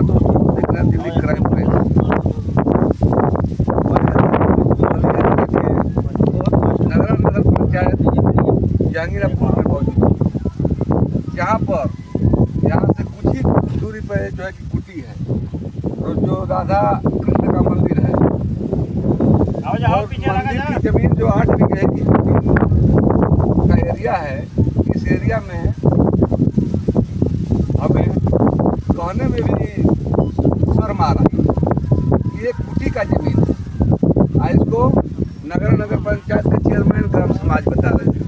दोस्तों देख रहे हैं दिल्ली क्राइम प्रेस। नगर पंचायत जहांगीरपुर में मौजूद, यहाँ से कुछ ही दूरी पर जो है कि कुटी है और जो राधा कृष्ण का मंदिर है और मंदिर की जमीन जो 8 बीघे की का एरिया है। इस एरिया में हमें कहने में भी शर्म आ रहा है। ये कुटी का जमीन है। इसको नगर पंचायत के चेयरमैन ग्राम समाज बता रहे थे,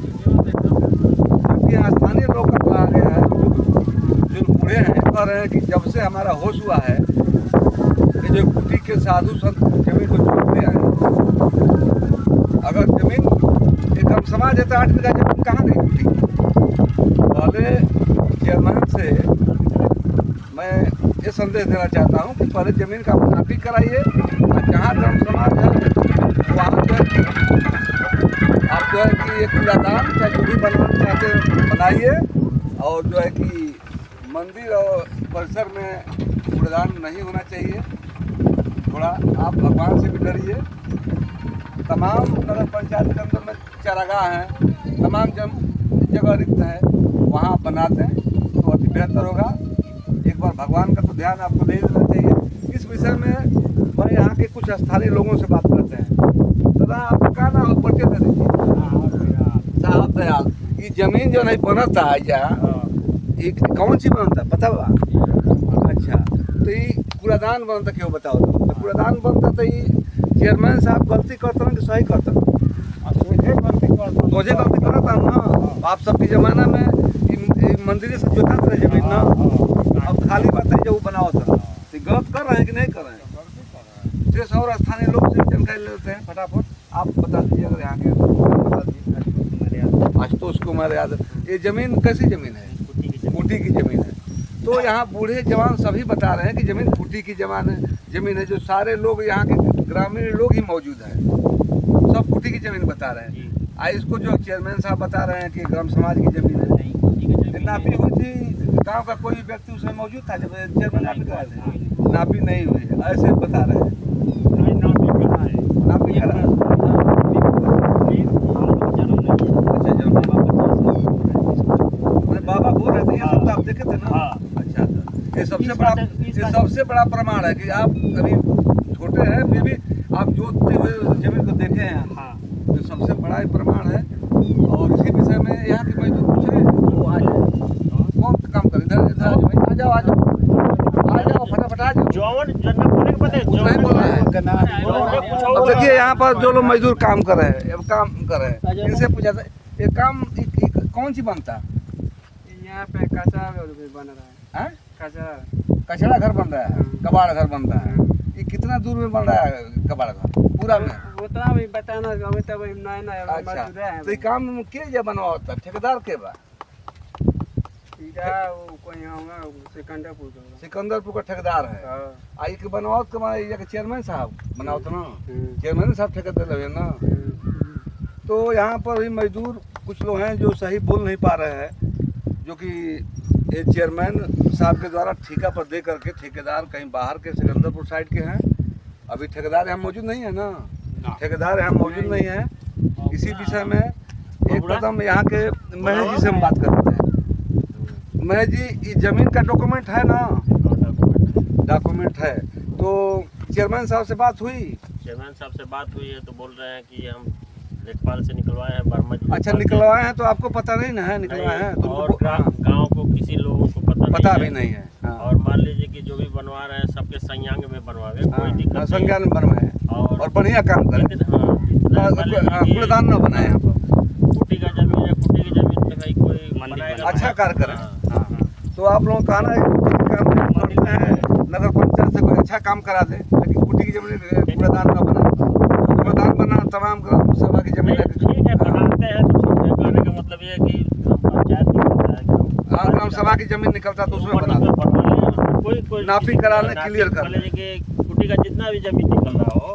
क्योंकि यहाँ स्थानीय लोग का कहा गया है, जो बूढ़े हैं कह रहे हैं कि जब से हमारा होश हुआ है कि जो कुटी के साधु संत जमीन को छोड़ते आए। अगर जमीन एक ग्राम समाज है तो 8 बीघा जमीन कहाँ गई कुटी? पहले चेयरमैन से मैं ये संदेश देना चाहता हूँ कि पहले जमीन का मुनाफी कराइए और जहाँ ग्राम समाज है वहाँ जो है आप जो है कि एक कूड़ादान चाहे जो भी बनवाना चाहते हैं बनाइए, और जो है कि मंदिर और परिसर में कूड़ादान नहीं होना चाहिए। थोड़ा आप भगवान से भी डरिए। तमाम नगर पंचायत के अंदर में चारागाह हैं, तमाम जगह रिक्त है, वहाँ बना दें तो अति बेहतर होगा। एक बार भगवान का तो ध्यान आपको नहीं देना चाहिए। इस विषय में मैं यहाँ के कुछ स्थानीय लोगों से बात करते हैं। दादा आपका क्या नाम है? परिचय दे दीजिए। साहब दयाल, ये जमीन जो नहीं बनता है ये कौन सी बनता है पता बा? अच्छा, तो ये कूड़ादान बनता क्यों बताओ? तो कूड़ादान बनता तो ये चेयरमैन साहब गलती करते हैं कि सही करते हैं? मुझे गलती करता हूँ ना। आप सबके ज़माना में मंदिर से जोता था जमीन ना, अब खाली बात है जो वो बनाओ था। तो गलत कर रहे हैं कि नहीं कर रहे हैं? देश और स्थानीय लोग से जानकारी लेते हैं। फटाफट आप बता दीजिए, अगर यहाँ के बता दीजिए। आशुतोष कुमार यादव, ये जमीन कैसी जमीन है? कुटी की जमीन है। तो यहाँ बूढ़े जवान सभी बता रहे हैं कि जमीन कुटी की जमीन है। जो सारे लोग यहाँ के ग्रामीण लोग ही मौजूद हैं, सब कुटी की जमीन बता रहे हैं। इसको जो चेयरमैन साहब बता रहे हैं कि ग्राम समाज की जमीन है। नापी हुई थी, गांव का कोई व्यक्ति उसमें मौजूद था जब चेयरमैन नापी कराए थे? नापी नहीं हुई है, ऐसे बता रहे हैं। नापी करा है। बाबा बोल रहे थे, ये सब तो आप देखे थे ना? अच्छा, ये सबसे बड़ा प्रमाण है कि आप अभी छोटे हैं फिर भी आप जोतते हुए जमीन को देखे हैं। तो सबसे बड़ा प्रमाण है। और इसी विषय में यहाँ के मजदूर पूछ रहे हैं, वो आ जाए, कौन काम करे? इधर आ जाओ फटाफट आ जाओ। नहीं बोल रहा है। अब देखिए यहाँ पर जो लोग मजदूर काम कर रहे हैं, इनसे पूछा था ये काम कौन सी बनता है? यहाँ पे कचरा बन रहा है। कचरा घर बन रहा है, कबाड़ घर बन रहा है। ये कितना दूर में बन रहा है कबाड़ घर? पूरा में उतना भी बताना नया। अच्छा, तो ये काम के जे बनवा होता है? ठेकेदार के बा? सिकंदरपुर का ठेकेदार है। आई के बनवाओ के चेयरमैन साहब बनाओ तो ना, चेयरमैन साहब ठेकेदार लगे ना। तो यहाँ पर भी मजदूर कुछ लोग हैं जो सही बोल नहीं पा रहे हैं, जो कि ये चेयरमैन साहब के द्वारा ठेका पर दे करके ठेकेदार कहीं बाहर के सिकंदरपुर साइड के हैं। अभी ठेकेदार यहाँ मौजूद नहीं है ना, ठेकेदार यहाँ मौजूद नहीं है। इसी विषय में एक कदम यहाँ के महेश जी से हम बात करते हैं। महेश जी, ये जमीन का डॉक्यूमेंट है ना? डॉक्यूमेंट है। तो चेयरमैन साहब से बात हुई? चेयरमैन साहब से बात हुई है तो बोल रहे हैं कि हम लेखपाल से निकलवाए हैं, वर्मा जी। अच्छा, निकलवाए हैं तो आपको पता नहीं ना है निकलवाए हैं? तो और गाँव को किसी लोगों को पता भी नहीं है। और मान लीजिए कि जो भी बनवा रहे हैं सबके संज्ञान में बनवावे, कोई दिक्कत नहीं। संज्ञान में बनवाए और बढ़िया काम करें, कूड़ादान न बनाए। कुटी का जमीन है, कुटी की जमीन पे भाई कोई अच्छा कार्य करें। तो आप लोगों का कहना है नगर पंचायत से कोई अच्छा काम करा दे, लेकिन कुटी की जमीन कूड़ादान न बनाए। कूड़ादान बना तमाम ग्राम सभा की जमीन है। ठीक है, बनाते हैं तो ठीक है। कहने का मतलब ये है कि पंचायत ग्राम सभा की जमीन निकलता तो उसमें बना दो, कोई नापी करा ले, क्लियर कर ले। कुटी का जितना भी जमीन निकल रहा हो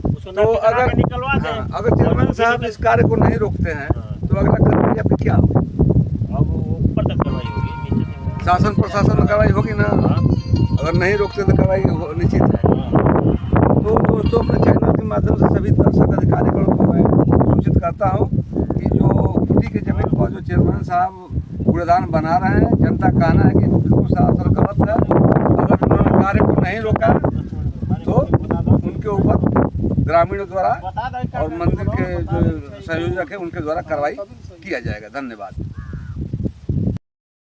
उसको तो अगर निकलवा दें। अगर चेयरमैन साहब इस कार्य को नहीं रोकते हैं तो अगला कार्रवाई आपकी क्या होगी? अब ऊपर तक कार्रवाई होगी, नीचे शासन प्रशासन में कार्रवाई होगी ना। अगर नहीं रोकते तो कार्रवाई निश्चित है। तो दोस्तों, अपने चैनल के माध्यम से सभी दर्शक अधिकारीगणों को मैं सूचित करता हूँ कि जो कुटी की जमीन पर जो चेयरमैन साहब कूड़ेदान बना रहे हैं, जनता का कहना है कि बिल्कुल सरासर गलत है। अगर उन्होंने कार्य को नहीं रोका तो उनके ऊपर ग्रामीणों द्वारा और मंदिर के जो संयोजक है उनके द्वारा कार्रवाई किया जाएगा। धन्यवाद।